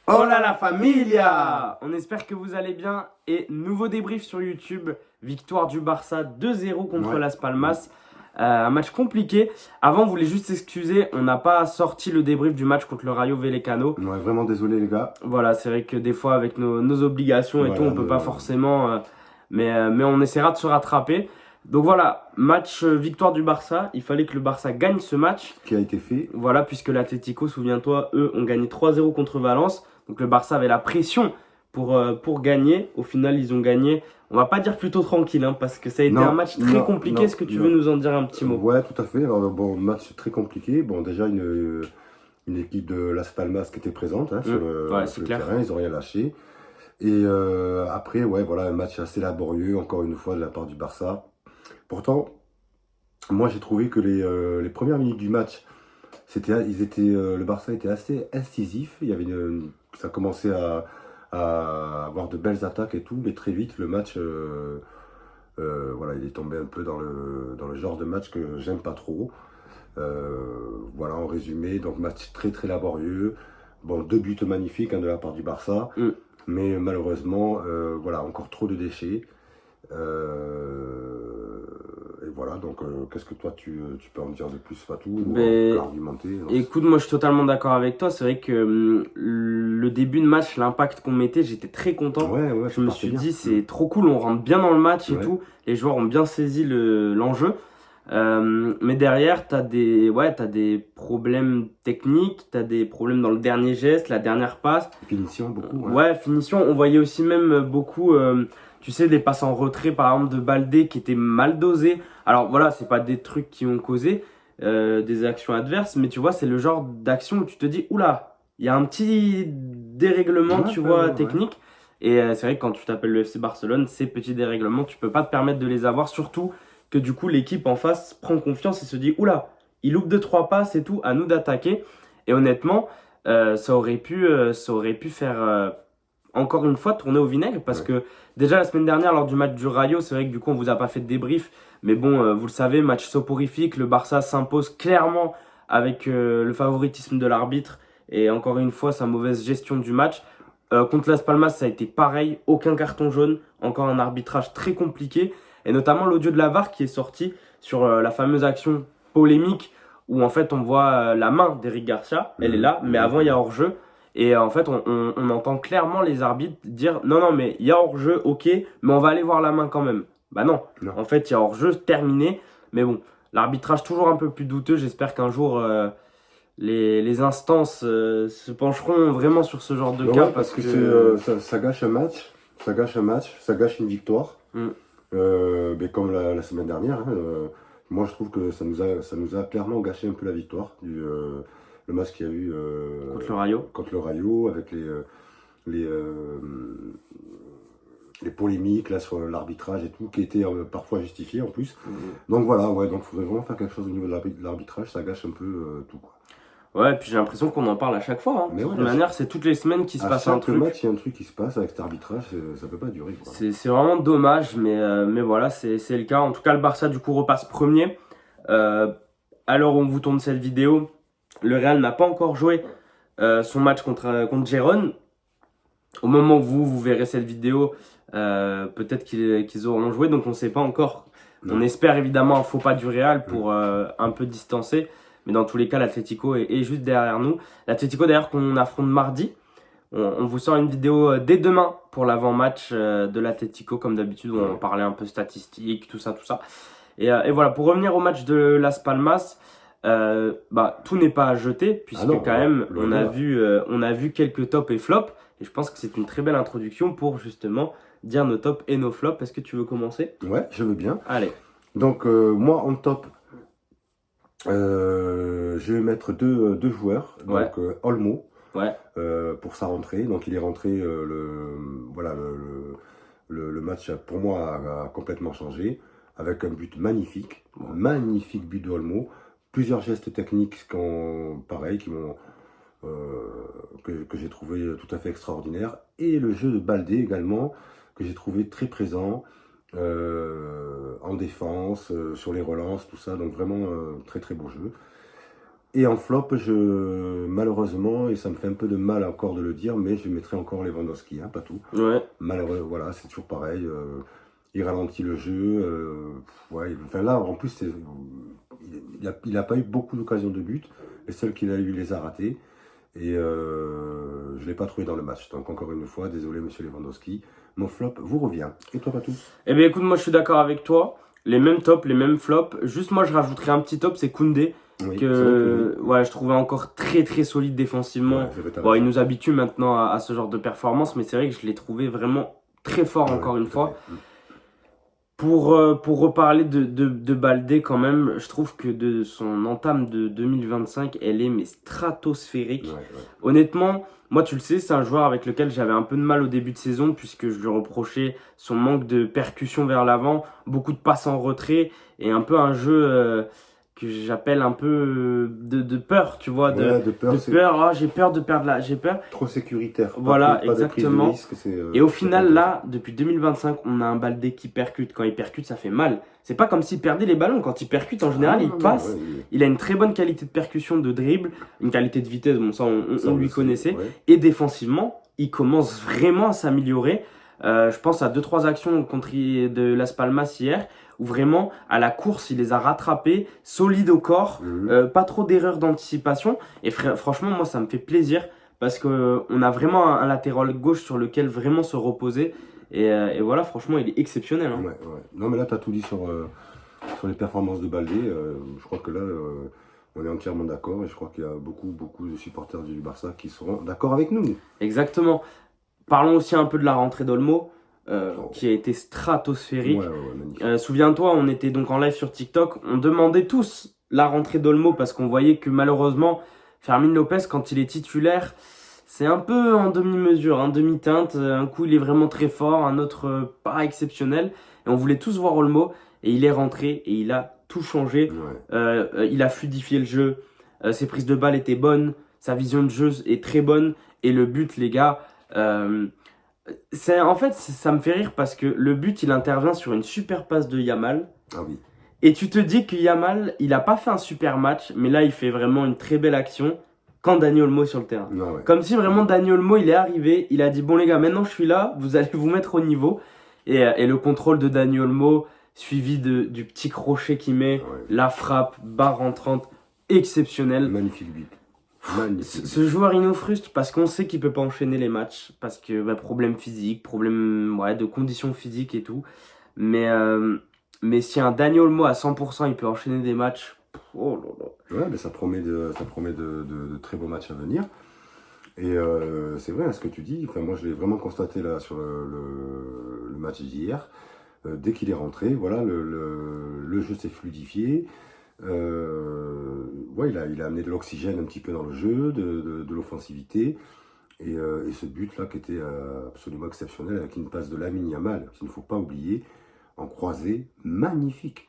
Hola la familia! On espère que vous allez bien et nouveau débrief sur YouTube. Victoire du Barça 2-0 contre Las Palmas. Un match compliqué. Avant, on voulait juste s'excuser, on n'a pas sorti le débrief du match contre le Rayo Vallecano. Ouais, vraiment désolé les gars. Voilà, c'est vrai que des fois avec nos obligations et tout, on peut pas forcément, mais on essaiera de se rattraper. Donc voilà, match victoire du Barça. Il fallait que le Barça gagne ce match. Qui a été fait. Voilà, puisque l'Atlético, souviens-toi, eux ont gagné 3-0 contre Valence. Donc le Barça avait la pression pour gagner. Au final, ils ont gagné. On va pas dire plutôt tranquille, hein, parce que ça a été un match très compliqué. Est-ce que tu veux nous en dire un petit mot? Ouais, tout à fait. Alors, bon, match très compliqué. Bon, déjà une équipe de Las Palmas qui était présente sur le terrain. Ils n'ont rien lâché. Et après, ouais, voilà, un match assez laborieux, encore une fois, de la part du Barça. Pourtant, moi, j'ai trouvé que les premières minutes du match, le Barça était assez incisif. Il y avait ça commençait à avoir de belles attaques et tout, mais très vite, le match, voilà, il est tombé un peu dans le genre de match que j'aime pas trop. Voilà, en résumé, donc match très très laborieux. Bon, 2 buts magnifiques de la part du Barça, mais malheureusement, voilà, encore trop de déchets. Et voilà, donc qu'est-ce que toi tu peux en dire de plus, Fatou, ou argumenter? Écoute, moi je suis totalement d'accord avec toi. C'est vrai que le début de match, l'impact qu'on mettait, j'étais très content. Ouais, je me suis dit, c'est trop cool, on rentre bien dans le match et tout. Les joueurs ont bien saisi l'enjeu. Mais derrière, t'as des problèmes techniques, t'as des problèmes dans le dernier geste, la dernière passe. Finition, beaucoup. Ouais, finition. On voyait aussi même beaucoup, tu sais, des passes en retrait, par exemple, de Baldé qui étaient mal dosées. Alors voilà, c'est pas des trucs qui ont causé des actions adverses, mais tu vois, c'est le genre d'action où tu te dis, oula, il y a un petit dérèglement, tu vois, technique. Et c'est vrai que quand tu t'appelles le FC Barcelone, ces petits dérèglements, tu peux pas te permettre de les avoir, surtout que du coup l'équipe en face prend confiance et se dit oula, il loupe 2-3 passes et tout, à nous d'attaquer. Et honnêtement, ça aurait pu faire encore une fois tourner au vinaigre, parce que déjà la semaine dernière lors du match du Rayo, c'est vrai que du coup on vous a pas fait de débrief, mais bon, vous le savez, match soporifique, le Barça s'impose clairement avec le favoritisme de l'arbitre et encore une fois sa mauvaise gestion du match. Contre Las Palmas, ça a été pareil, aucun carton jaune, encore un arbitrage très compliqué. Et notamment l'audio de la VAR qui est sorti sur la fameuse action polémique où en fait on voit la main d'Eric Garcia, elle est là, mais avant il y a hors-jeu. Et en fait on entend clairement les arbitres dire non mais il y a hors-jeu, ok, mais on va aller voir la main quand même. Bah non. En fait il y a hors-jeu, terminé. Mais bon, l'arbitrage toujours un peu plus douteux, j'espère qu'un jour les instances se pencheront vraiment sur ce genre de cas. Parce que ça gâche un match, ça gâche une victoire. Mais comme la semaine dernière, moi je trouve que ça nous a clairement gâché un peu la victoire. Le match qu'il y a eu contre le Rayo avec les polémiques là, sur l'arbitrage et tout, qui étaient parfois justifiées en plus. Donc voilà, donc il faudrait vraiment faire quelque chose au niveau de l'arbitrage, ça gâche un peu tout, quoi. Ouais, et puis j'ai l'impression qu'on en parle à chaque fois. De toute manière, c'est toutes les semaines qu'il se passe un truc. À chaque match, il y a un truc qui se passe avec cet arbitrage, ça peut pas durer, quoi. C'est vraiment dommage, mais voilà, c'est le cas. En tout cas, le Barça, du coup, repasse premier. Alors, on vous tourne cette vidéo. Le Real n'a pas encore joué son match contre Gérone. Au moment où vous verrez cette vidéo, peut-être qu'ils auront joué, donc on ne sait pas encore. On espère évidemment un faux pas du Real pour un peu distancer. Mais dans tous les cas, l'Atlético est juste derrière nous. L'Atlético d'ailleurs qu'on affronte mardi. On vous sort une vidéo dès demain pour l'avant-match de l'Atlético, comme d'habitude, où on parlait un peu statistiques, tout ça. Et voilà, pour revenir au match de Las Palmas, tout n'est pas à jeter, puisque quand même, on a vu quelques tops et flops. Et je pense que c'est une très belle introduction pour justement dire nos tops et nos flops. Est-ce que tu veux commencer? Ouais, je veux bien. Allez. Donc moi, en top, je vais mettre deux joueurs. Donc Olmo. Pour sa rentrée. Donc il est rentré, le match pour moi a complètement changé, avec un but magnifique, magnifique but de Olmo, plusieurs gestes techniques que j'ai trouvé tout à fait extraordinaire, et le jeu de Baldé également, que j'ai trouvé très présent en défense, sur les relances, tout ça, donc vraiment très très beau jeu. Et en flop, malheureusement, et ça me fait un peu de mal encore de le dire, mais je mettrai encore Lewandowski, pas tout. Ouais. Malheureux, voilà, c'est toujours pareil. Il ralentit le jeu. Enfin là, en plus, il n'a pas eu beaucoup d'occasions de but. Les seuls qu'il a eu, il les a ratés. Et je ne l'ai pas trouvé dans le match. Donc encore une fois, désolé monsieur Lewandowski. Mon flop vous revient. Et toi, Patou? Eh bien écoute, moi je suis d'accord avec toi. Les mêmes tops, les mêmes flops. Juste moi je rajouterais un petit top, c'est Koundé. Oui, Je trouvais encore très très solide défensivement. Il nous habitue maintenant à ce genre de performance, mais c'est vrai que je l'ai trouvé vraiment très fort encore une fois. Pour reparler de Baldé quand même, je trouve que de son entame de 2025, elle est stratosphérique. Honnêtement, moi tu le sais, c'est un joueur avec lequel j'avais un peu de mal au début de saison puisque je lui reprochais son manque de percussion vers l'avant, beaucoup de passes en retrait et un peu un jeu que j'appelle un peu de peur, tu vois, de peur. J'ai peur de perdre j'ai peur. Trop sécuritaire. Voilà, exactement. Risque, et au final, là, depuis 2025, on a un Baldé qui percute. Quand il percute, ça fait mal. C'est pas comme s'il perdait les ballons. Quand il percute, en général, il passe. Il a une très bonne qualité de percussion, de dribble, une qualité de vitesse, bon, ça, on lui connaissait. Ouais. Et défensivement, il commence vraiment à s'améliorer. Je pense à 2-3 actions contre de Las Palmas hier, où vraiment, à la course, il les a rattrapés, solide au corps, pas trop d'erreurs d'anticipation. Et franchement, moi, ça me fait plaisir parce qu'on a vraiment un latéral gauche sur lequel vraiment se reposer. Et voilà, franchement, il est exceptionnel. Hein. Ouais. Non, mais là, tu as tout dit sur les performances de Baldé. Je crois que là, on est entièrement d'accord. Et je crois qu'il y a beaucoup de supporters du Barça qui seront d'accord avec nous. Exactement. Parlons aussi un peu de la rentrée d'Olmo. Qui a été stratosphérique. Souviens-toi, on était donc en live sur TikTok, on demandait tous la rentrée d'Olmo parce qu'on voyait que malheureusement, Fermín Lopez, quand il est titulaire, c'est un peu en demi-mesure, en demi-teinte. Un coup, il est vraiment très fort, un autre pas exceptionnel. Et on voulait tous voir Olmo, et il est rentré et il a tout changé. Il a fluidifié le jeu, ses prises de balles étaient bonnes, sa vision de jeu est très bonne, et le but, les gars... En fait, ça me fait rire parce que le but, il intervient sur une super passe de Yamal. Ah oui. Et tu te dis que Yamal, il a pas fait un super match, mais là, il fait vraiment une très belle action quand Dani Olmo est sur le terrain. Comme si vraiment Dani Olmo, il est arrivé, il a dit, bon les gars, maintenant je suis là, vous allez vous mettre au niveau. Et le contrôle de Dani Olmo, suivi du petit crochet qu'il met, la frappe, barre rentrante, exceptionnelle. Magnifique but. Ce joueur, il nous frustre parce qu'on sait qu'il peut pas enchaîner les matchs, parce que problème physique, problème de conditions physiques et tout. Mais si un Dani Olmo à 100%, il peut enchaîner des matchs, oh là là. Ouais, mais ça promet de très beaux matchs à venir. Et c'est vrai, ce que tu dis, enfin, moi je l'ai vraiment constaté là sur le match d'hier. Dès qu'il est rentré, voilà, le jeu s'est fluidifié. Il a amené de l'oxygène un petit peu dans le jeu, de l'offensivité. Et ce but-là qui était absolument exceptionnel avec une passe de Lamine Yamal, qu'il ne faut pas oublier, en croisée, magnifique,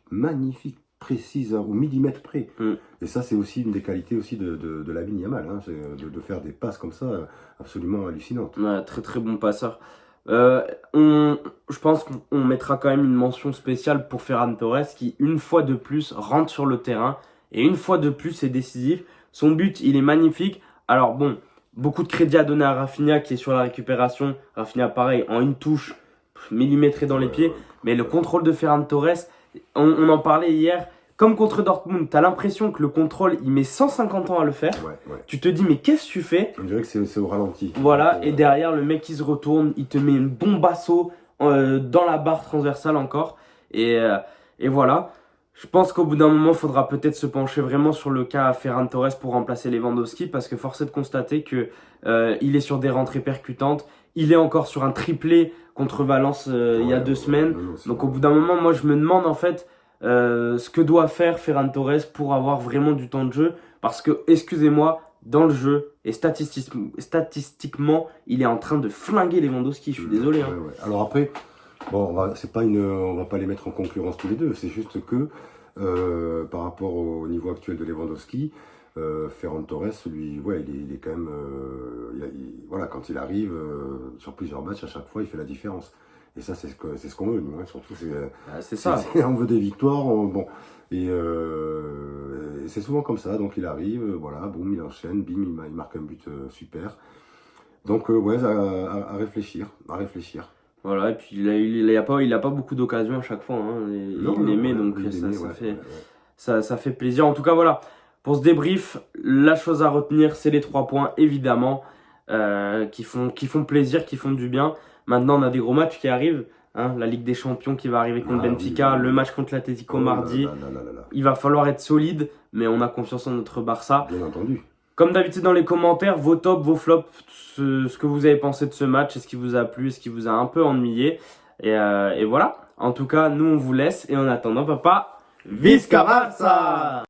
précise au millimètre près. Et ça, c'est aussi une des qualités aussi de Lamine Yamal, de faire des passes comme ça, absolument hallucinantes. Ouais, très très bon passeur. Je pense qu'on mettra quand même une mention spéciale pour Ferran Torres qui, une fois de plus, rentre sur le terrain et une fois de plus, c'est décisif. Son but, il est magnifique. Alors bon, beaucoup de crédit à donner à Rafinha qui est sur la récupération. Rafinha, pareil, en une touche, millimétré dans les pieds. Mais le contrôle de Ferran Torres, on en parlait hier. Comme contre Dortmund, t'as l'impression que le contrôle, il met 150 ans à le faire. Tu te dis, mais qu'est-ce que tu fais? On dirait que c'est au ralenti. Voilà, et derrière, le mec, il se retourne, il te met une bombasso dans la barre transversale encore. Et voilà. Je pense qu'au bout d'un moment, il faudra peut-être se pencher vraiment sur le cas Ferran Torres pour remplacer Lewandowski, parce que force est de constater que il est sur des rentrées percutantes. Il est encore sur un triplé contre Valence il y a 2 semaines. Donc au bout d'un moment, moi, je me demande en fait... ce que doit faire Ferran Torres pour avoir vraiment du temps de jeu, parce que, excusez-moi, dans le jeu et statistiquement, il est en train de flinguer Lewandowski, je suis désolé. Alors après, bon, on va pas les mettre en concurrence tous les deux, c'est juste que par rapport au niveau actuel de Lewandowski, Ferran Torres, lui, il est quand même, quand il arrive sur plusieurs matchs, à chaque fois, il fait la différence. Et ça, c'est ce qu'on veut, nous, hein. Surtout, c'est ça. On veut des victoires, bon. Et c'est souvent comme ça, donc il arrive, voilà, boum, il enchaîne, bim, il marque un but super. Donc, ouais, à réfléchir. Voilà, et puis il a pas beaucoup d'occasions à chaque fois, hein. Il les met, donc ça fait plaisir. En tout cas, voilà, pour ce débrief, la chose à retenir, c'est les 3 points, évidemment, qui font plaisir, qui font du bien. Maintenant, on a des gros matchs qui arrivent, hein, la Ligue des Champions qui va arriver contre Benfica, le match contre l'Atlético mardi. Il va falloir être solide, mais on a confiance en notre Barça. Bien entendu. Comme d'habitude dans les commentaires, vos tops, vos flops, ce que vous avez pensé de ce match, est-ce qui vous a plu, est-ce qui vous a un peu ennuyé. Et voilà, en tout cas, nous on vous laisse, et en attendant, papa, Visca Barça!